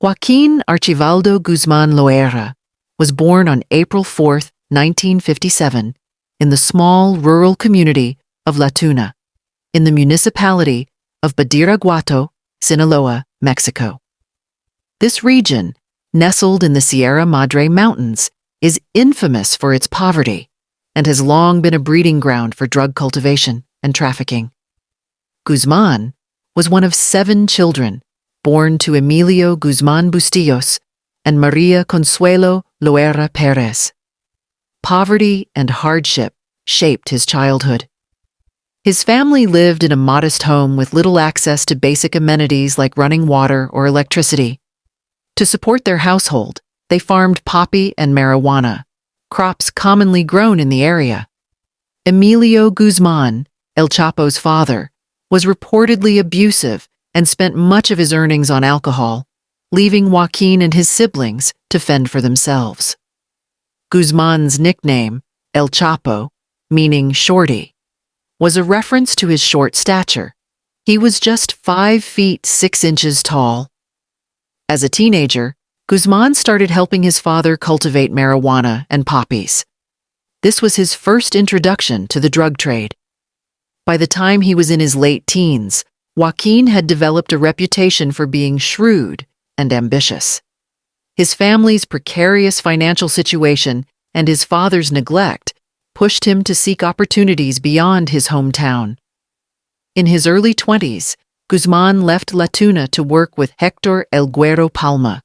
Joaquin Archivaldo Guzman Loera was born on April 4, 1957, in the small rural community of La Tuna, in the municipality of Badiraguato, Sinaloa, Mexico. This region, nestled in the Sierra Madre Mountains, is infamous for its poverty and has long been a breeding ground for drug cultivation and trafficking. Guzman was one of 7 children born to Emilio Guzman Bustillos and Maria Consuelo Loera Perez. Poverty and hardship shaped his childhood. His family lived in a modest home with little access to basic amenities like running water or electricity. To support their household, they farmed poppy and marijuana, crops commonly grown in the area. Emilio Guzman, El Chapo's father, was reportedly abusive and spent much of his earnings on alcohol, leaving Joaquin and his siblings to fend for themselves. Guzman's nickname, El Chapo, meaning shorty, was a reference to his short stature. He was just 5 feet 6 inches tall. As a teenager, Guzman started helping his father cultivate marijuana and poppies. This was his first introduction to the drug trade. By the time he was in his late teens, Joaquin had developed a reputation for being shrewd and ambitious. His family's precarious financial situation and his father's neglect pushed him to seek opportunities beyond his hometown. In his early 20s, Guzman left La Tuna to work with Hector El Güero Palma,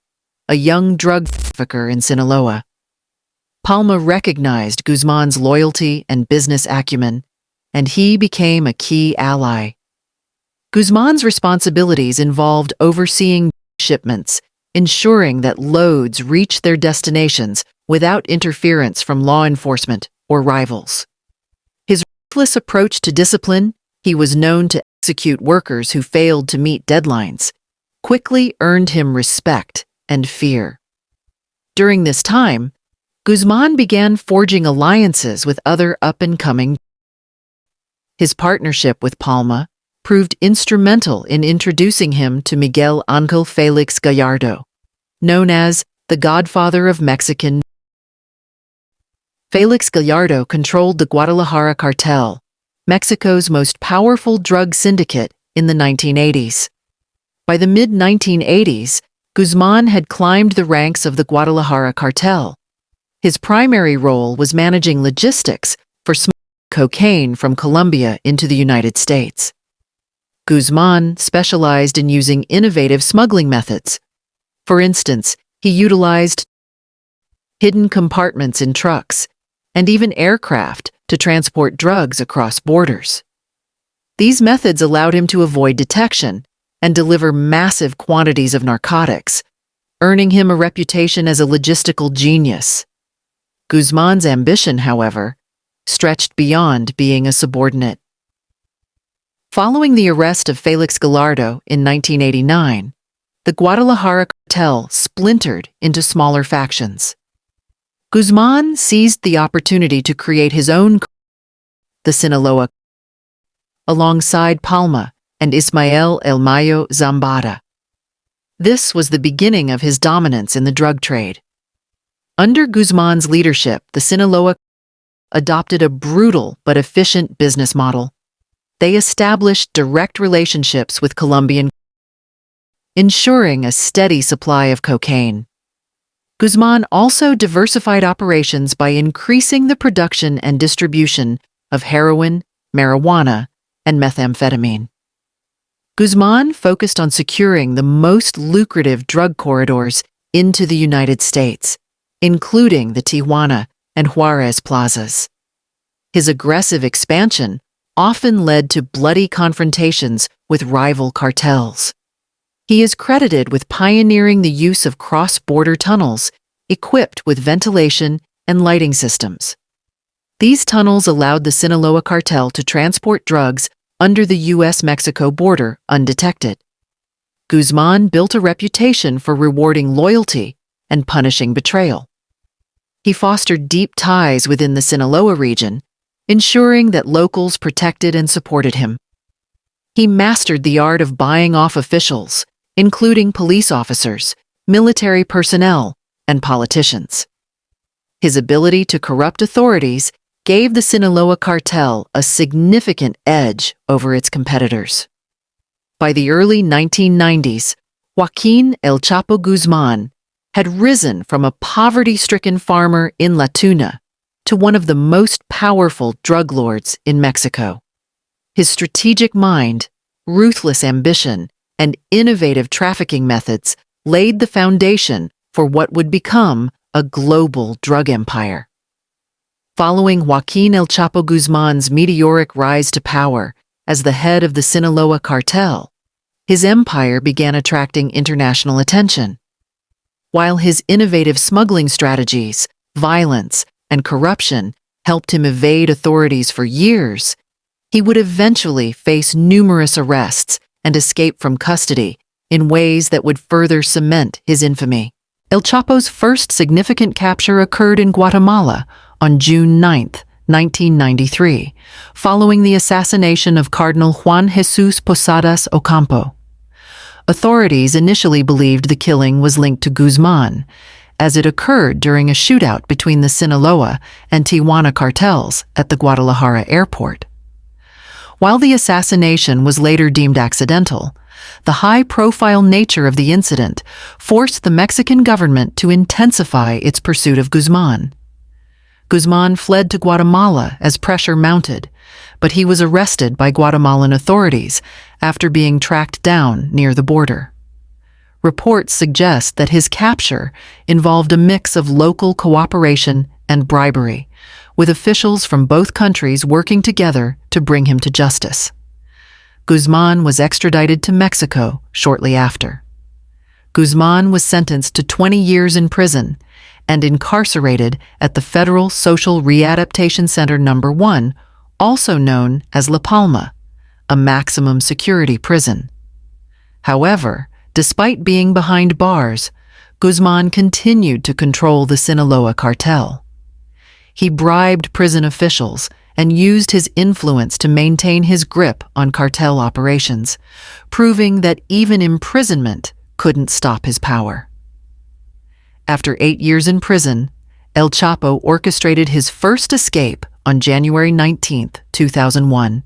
a young drug trafficker in Sinaloa. Palma recognized Guzman's loyalty and business acumen, and he became a key ally. Guzman's responsibilities involved overseeing shipments, ensuring that loads reached their destinations without interference from law enforcement or rivals. His ruthless approach to discipline, he was known to execute workers who failed to meet deadlines, quickly earned him respect and fear. During this time, Guzman began forging alliances with other up-and-coming. His partnership with Palma proved instrumental in introducing him to Miguel Ángel Félix Gallardo, known as the Godfather of Mexican. Félix Gallardo controlled the Guadalajara Cartel, Mexico's most powerful drug syndicate in the 1980s. By the mid-1980s, Guzman had climbed the ranks of the Guadalajara Cartel. His primary role was managing logistics for smuggling cocaine from Colombia into the United States. Guzman specialized in using innovative smuggling methods. For instance, he utilized hidden compartments in trucks and even aircraft to transport drugs across borders. These methods allowed him to avoid detection and deliver massive quantities of narcotics, earning him a reputation as a logistical genius. Guzman's ambition, however, stretched beyond being a subordinate. Following the arrest of Félix Gallardo in 1989, the Guadalajara Cartel splintered into smaller factions. Guzman seized the opportunity to create his own, the Sinaloa, alongside Palma and Ismael El Mayo Zambada. This was the beginning of his dominance in the drug trade. Under Guzman's leadership, the Sinaloa adopted a brutal but efficient business model. They established direct relationships with Colombian, ensuring a steady supply of cocaine. Guzman also diversified operations by increasing the production and distribution of heroin, marijuana, and methamphetamine. Guzman focused on securing the most lucrative drug corridors into the United States, including the Tijuana and Juarez plazas. His aggressive expansion often led to bloody confrontations with rival cartels. He is credited with pioneering the use of cross-border tunnels equipped with ventilation and lighting systems. These tunnels allowed the Sinaloa Cartel to transport drugs under the U.S.-Mexico border undetected. Guzman built a reputation for rewarding loyalty and punishing betrayal. He fostered deep ties within the Sinaloa region, ensuring that locals protected and supported him. He mastered the art of buying off officials, including police officers, military personnel, and politicians. His ability to corrupt authorities gave the Sinaloa Cartel a significant edge over its competitors. By the early 1990s, Joaquin El Chapo Guzman had risen from a poverty-stricken farmer in La Tuna to one of the most powerful drug lords in Mexico. His strategic mind, ruthless ambition, and innovative trafficking methods laid the foundation for what would become a global drug empire. Following Joaquin El Chapo Guzman's meteoric rise to power as the head of the Sinaloa Cartel, his empire began attracting international attention. While his innovative smuggling strategies, violence, and corruption helped him evade authorities for years, he would eventually face numerous arrests and escape from custody in ways that would further cement his infamy. El Chapo's first significant capture occurred in Guatemala on June 9, 1993, following the assassination of Cardinal Juan Jesus Posadas Ocampo. Authorities initially believed the killing was linked to Guzman, as it occurred during a shootout between the Sinaloa and Tijuana cartels at the Guadalajara airport. While the assassination was later deemed accidental, the high-profile nature of the incident forced the Mexican government to intensify its pursuit of Guzman. Guzman fled to Guatemala as pressure mounted, but he was arrested by Guatemalan authorities after being tracked down near the border. Reports suggest that his capture involved a mix of local cooperation and bribery, with officials from both countries working together to bring him to justice. Guzman was extradited to Mexico shortly after. Guzman was sentenced to 20 years in prison and incarcerated at the Federal Social Readaptation Center No. 1, also known as La Palma, a maximum security prison. However, despite being behind bars, Guzman continued to control the Sinaloa Cartel. He bribed prison officials and used his influence to maintain his grip on cartel operations, proving that even imprisonment couldn't stop his power. After 8 years in prison, El Chapo orchestrated his first escape on January 19, 2001,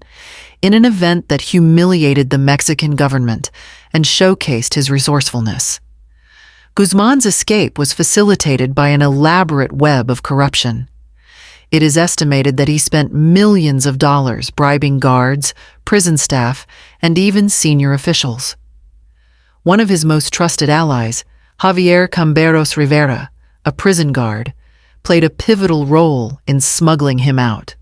in an event that humiliated the Mexican government and showcased his resourcefulness. Guzman's escape was facilitated by an elaborate web of corruption. It is estimated that he spent millions of dollars bribing guards, prison staff, and even senior officials. One of his most trusted allies, Javier Camberos Rivera, a prison guard, played a pivotal role in smuggling him out.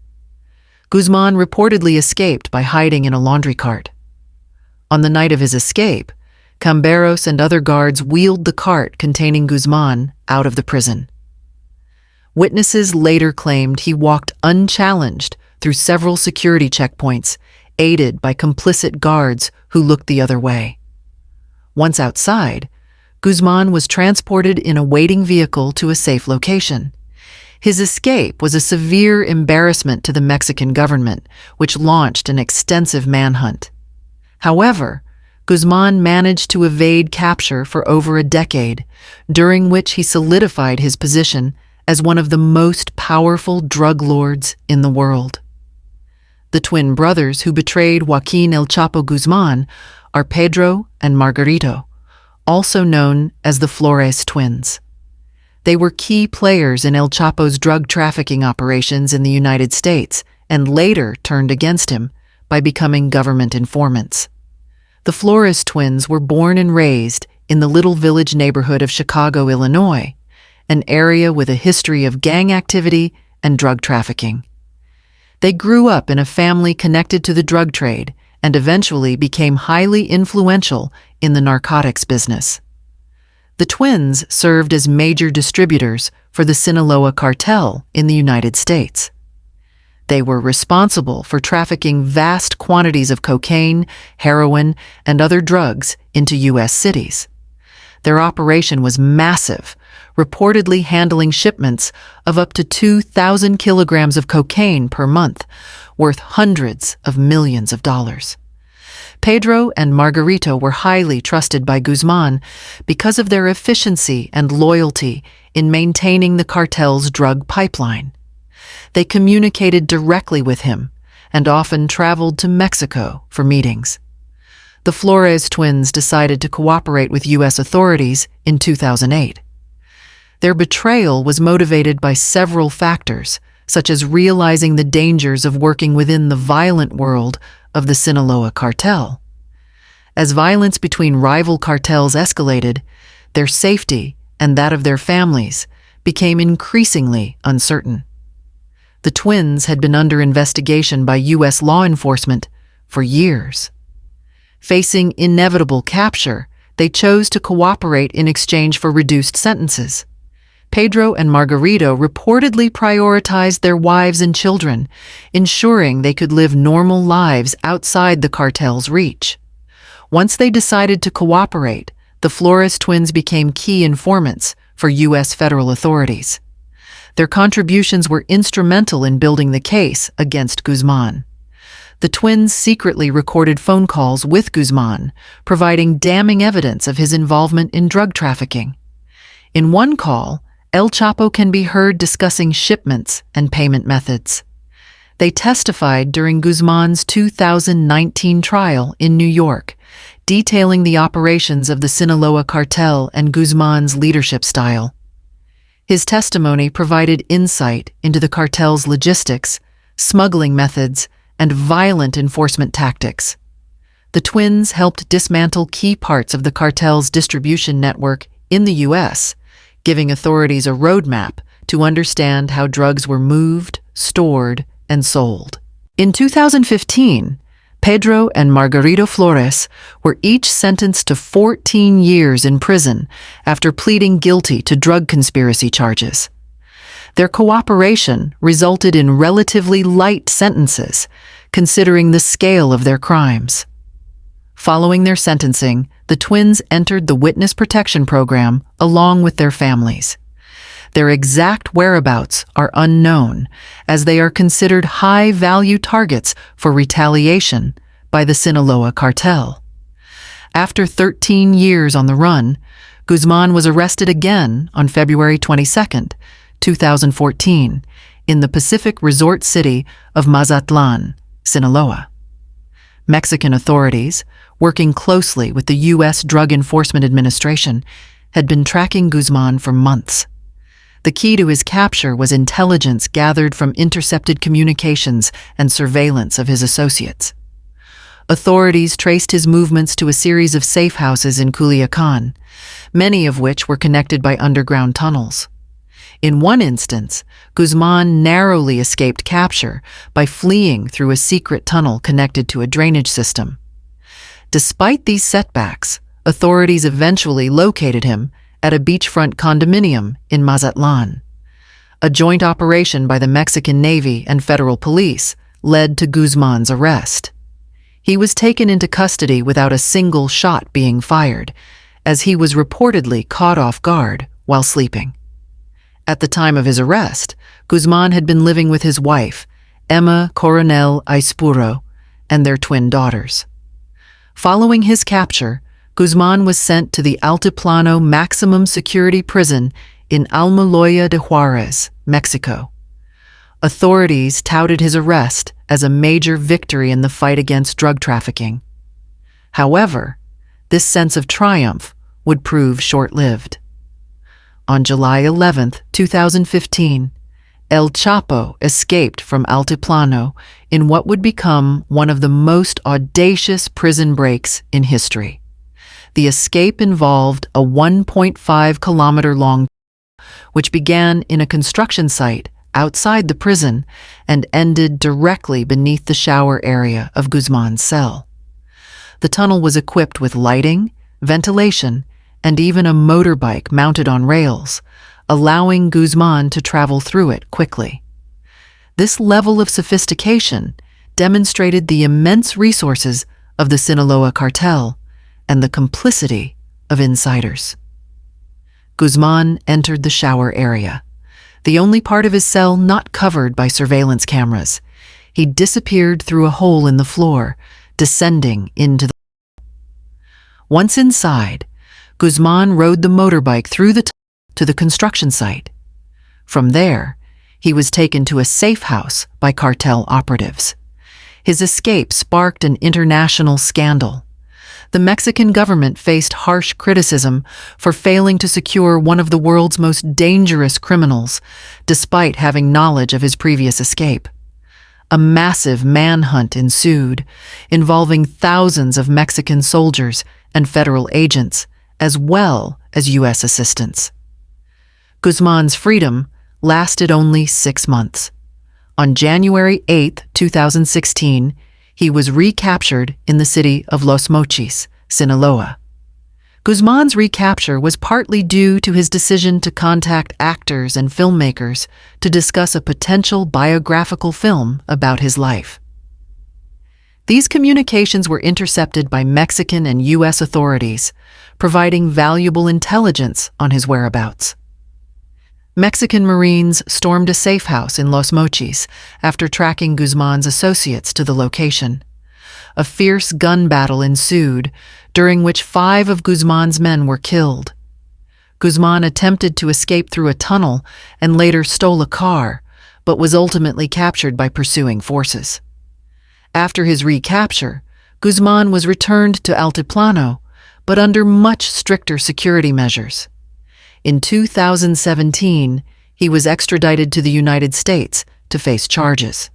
Guzman reportedly escaped by hiding in a laundry cart. On the night of his escape, Camberos and other guards wheeled the cart containing Guzman out of the prison. Witnesses later claimed he walked unchallenged through several security checkpoints, aided by complicit guards who looked the other way. Once outside, Guzman was transported in a waiting vehicle to a safe location. His escape was a severe embarrassment to the Mexican government, which launched an extensive manhunt. However, Guzman managed to evade capture for over a decade, during which he solidified his position as one of the most powerful drug lords in the world. The twin brothers who betrayed Joaquin El Chapo Guzman are Pedro and Margarito, also known as the Flores twins. They were key players in El Chapo's drug trafficking operations in the United States and later turned against him by becoming government informants. The Flores twins were born and raised in the Little Village neighborhood of Chicago, Illinois, an area with a history of gang activity and drug trafficking. They grew up in a family connected to the drug trade and eventually became highly influential in the narcotics business. The twins served as major distributors for the Sinaloa Cartel in the United States. They were responsible for trafficking vast quantities of cocaine, heroin, and other drugs into U.S. cities. Their operation was massive, reportedly handling shipments of up to 2,000 kilograms of cocaine per month, worth hundreds of millions of dollars. Pedro and Margarito were highly trusted by Guzman because of their efficiency and loyalty in maintaining the cartel's drug pipeline. They communicated directly with him and often traveled to Mexico for meetings. The Flores twins decided to cooperate with U.S. authorities in 2008. Their betrayal was motivated by several factors, such as realizing the dangers of working within the violent world of the Sinaloa Cartel. As violence between rival cartels escalated, their safety and that of their families became increasingly uncertain. The twins had been under investigation by U.S. law enforcement for years. Facing inevitable capture, they chose to cooperate in exchange for reduced sentences. Pedro and Margarito reportedly prioritized their wives and children, ensuring they could live normal lives outside the cartel's reach. Once they decided to cooperate, the Flores twins became key informants for U.S. federal authorities. Their contributions were instrumental in building the case against Guzman. The twins secretly recorded phone calls with Guzman, providing damning evidence of his involvement in drug trafficking. In one call, El Chapo can be heard discussing shipments and payment methods. They testified during Guzman's 2019 trial in New York, detailing the operations of the Sinaloa Cartel and Guzman's leadership style. His testimony provided insight into the cartel's logistics, smuggling methods, and violent enforcement tactics. The twins helped dismantle key parts of the cartel's distribution network in the U.S., giving authorities a roadmap to understand how drugs were moved, stored, and sold. In 2015, Pedro and Margarito Flores were each sentenced to 14 years in prison after pleading guilty to drug conspiracy charges. Their cooperation resulted in relatively light sentences, considering the scale of their crimes. Following their sentencing, the twins entered the Witness Protection Program along with their families. Their exact whereabouts are unknown, as they are considered high-value targets for retaliation by the Sinaloa Cartel. After 13 years on the run, Guzman was arrested again on February 22, 2014, in the Pacific resort city of Mazatlan, Sinaloa. Mexican authorities, working closely with the U.S. Drug Enforcement Administration, had been tracking Guzman for months. The key to his capture was intelligence gathered from intercepted communications and surveillance of his associates. Authorities traced his movements to a series of safe houses in Culiacan, many of which were connected by underground tunnels. In one instance, Guzman narrowly escaped capture by fleeing through a secret tunnel connected to a drainage system. Despite these setbacks, authorities eventually located him at a beachfront condominium in Mazatlan. A joint operation by the Mexican Navy and federal police led to Guzman's arrest. He was taken into custody without a single shot being fired, as he was reportedly caught off guard while sleeping. At the time of his arrest, Guzman had been living with his wife, Emma Coronel Aispuro, and their twin daughters. Following his capture, Guzman was sent to the Altiplano maximum security prison in Almoloya de Juarez, Mexico. Authorities touted his arrest as a major victory in the fight against drug trafficking. However, this sense of triumph would prove short-lived. On July 11, 2015, El Chapo escaped from Altiplano in what would become one of the most audacious prison breaks in history. The escape involved a 1.5-kilometer-long which began in a construction site outside the prison and ended directly beneath the shower area of Guzman's cell. The tunnel was equipped with lighting, ventilation, and even a motorbike mounted on rails, allowing Guzman to travel through it quickly. This level of sophistication demonstrated the immense resources of the Sinaloa Cartel and the complicity of insiders. Guzman entered the shower area, the only part of his cell not covered by surveillance cameras. He disappeared through a hole in the floor, descending into the... Once inside, Guzman rode the motorbike through the tunnel to the construction site. From there, he was taken to a safe house by cartel operatives. His escape sparked an international scandal. The Mexican government faced harsh criticism for failing to secure one of the world's most dangerous criminals, despite having knowledge of his previous escape. A massive manhunt ensued, involving thousands of Mexican soldiers and federal agents, as well as U.S. assistance. Guzman's freedom lasted only 6 months. On January 8, 2016, he was recaptured in the city of Los Mochis, Sinaloa. Guzman's recapture was partly due to his decision to contact actors and filmmakers to discuss a potential biographical film about his life. These communications were intercepted by Mexican and U.S. authorities, providing valuable intelligence on his whereabouts. Mexican Marines stormed a safe house in Los Mochis after tracking Guzman's associates to the location. A fierce gun battle ensued, during which 5 of Guzman's men were killed. Guzman attempted to escape through a tunnel and later stole a car, but was ultimately captured by pursuing forces. After his recapture, Guzman was returned to Altiplano, but under much stricter security measures. In 2017, he was extradited to the United States to face charges.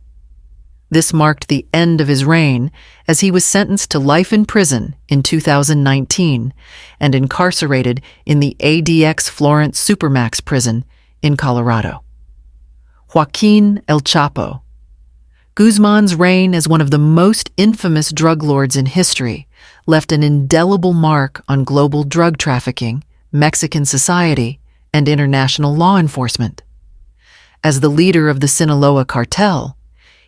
This marked the end of his reign, as he was sentenced to life in prison in 2019 and incarcerated in the ADX Florence Supermax prison in Colorado. Joaquin El Chapo. Guzman's reign as one of the most infamous drug lords in history left an indelible mark on global drug trafficking, Mexican society, and international law enforcement. As the leader of the Sinaloa Cartel,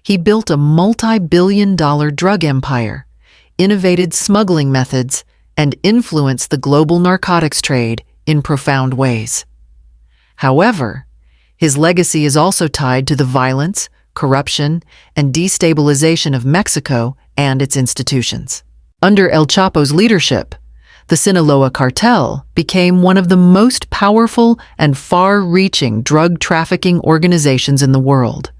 he built a multi-billion-dollar drug empire, innovated smuggling methods, and influenced the global narcotics trade in profound ways. However, his legacy is also tied to the violence, corruption, and destabilization of Mexico and its institutions. Under El Chapo's leadership, the Sinaloa Cartel became one of the most powerful and far-reaching drug trafficking organizations in the world.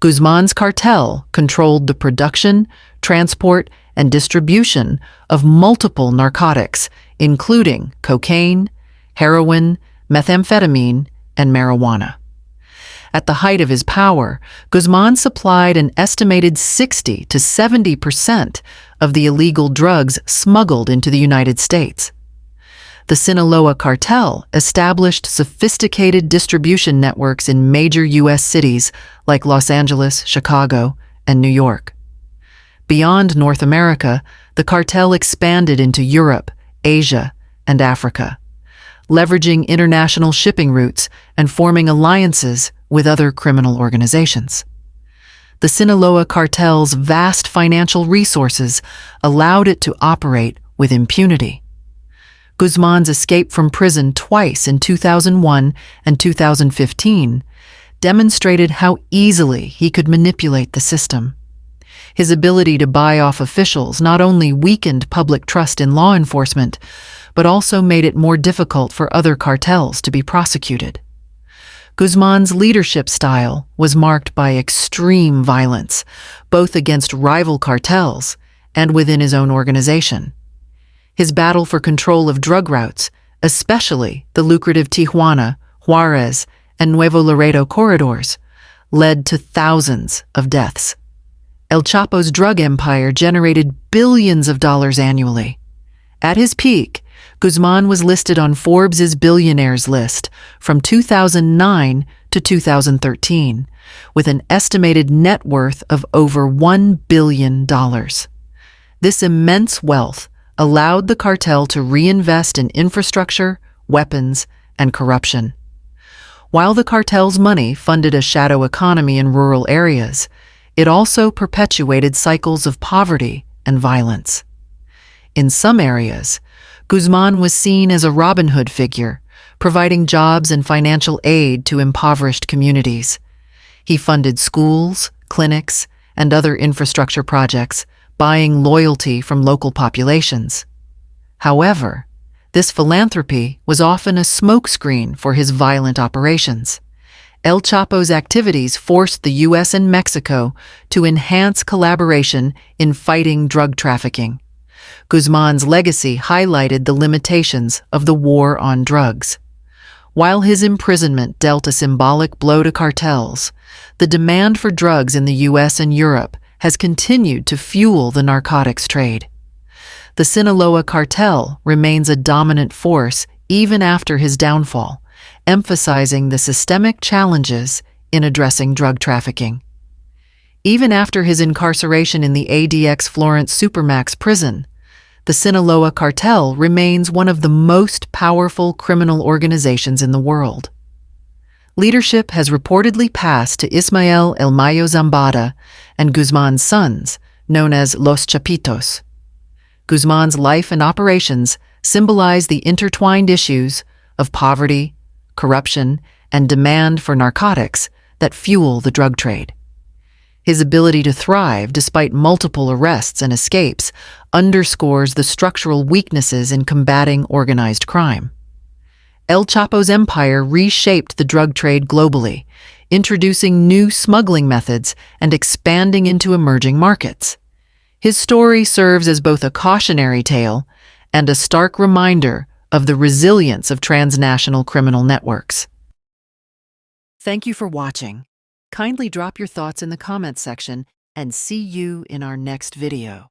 Guzman's cartel controlled the production, transport, and distribution of multiple narcotics, including cocaine, heroin, methamphetamine, and marijuana. At the height of his power, Guzman supplied an estimated 60 to 70% of the illegal drugs smuggled into the United States. The Sinaloa Cartel established sophisticated distribution networks in major U.S. cities like Los Angeles, Chicago, and New York. Beyond North America, the cartel expanded into Europe, Asia, and Africa, leveraging international shipping routes and forming alliances with other criminal organizations. The Sinaloa Cartel's vast financial resources allowed it to operate with impunity. Guzman's escape from prison twice in 2001 and 2015 demonstrated how easily he could manipulate the system. His ability to buy off officials not only weakened public trust in law enforcement, but also made it more difficult for other cartels to be prosecuted. Guzman's leadership style was marked by extreme violence, both against rival cartels and within his own organization. His battle for control of drug routes, especially the lucrative Tijuana, Juarez, and Nuevo Laredo corridors, led to thousands of deaths. El Chapo's drug empire generated billions of dollars annually. At his peak, Guzman was listed on Forbes' billionaires list from 2009 to 2013, with an estimated net worth of over $1 billion. This immense wealth allowed the cartel to reinvest in infrastructure, weapons, and corruption. While the cartel's money funded a shadow economy in rural areas, it also perpetuated cycles of poverty and violence. In some areas, Guzman was seen as a Robin Hood figure, providing jobs and financial aid to impoverished communities. He funded schools, clinics, and other infrastructure projects, buying loyalty from local populations. However, this philanthropy was often a smokescreen for his violent operations. El Chapo's activities forced the U.S. and Mexico to enhance collaboration in fighting drug trafficking. Guzman's legacy highlighted the limitations of the war on drugs. While his imprisonment dealt a symbolic blow to cartels, the demand for drugs in the U.S. and Europe has continued to fuel the narcotics trade. The Sinaloa Cartel remains a dominant force even after his downfall, emphasizing the systemic challenges in addressing drug trafficking. Even after his incarceration in the ADX Florence Supermax prison, the Sinaloa Cartel remains one of the most powerful criminal organizations in the world. Leadership has reportedly passed to Ismael El Mayo Zambada and Guzman's sons, known as Los Chapitos. Guzman's life and operations symbolize the intertwined issues of poverty, corruption, and demand for narcotics that fuel the drug trade. His ability to thrive despite multiple arrests and escapes underscores the structural weaknesses in combating organized crime. El Chapo's empire reshaped the drug trade globally, introducing new smuggling methods and expanding into emerging markets. His story serves as both a cautionary tale and a stark reminder of the resilience of transnational criminal networks. Thank you for watching. Kindly drop your thoughts in the comments section and see you in our next video.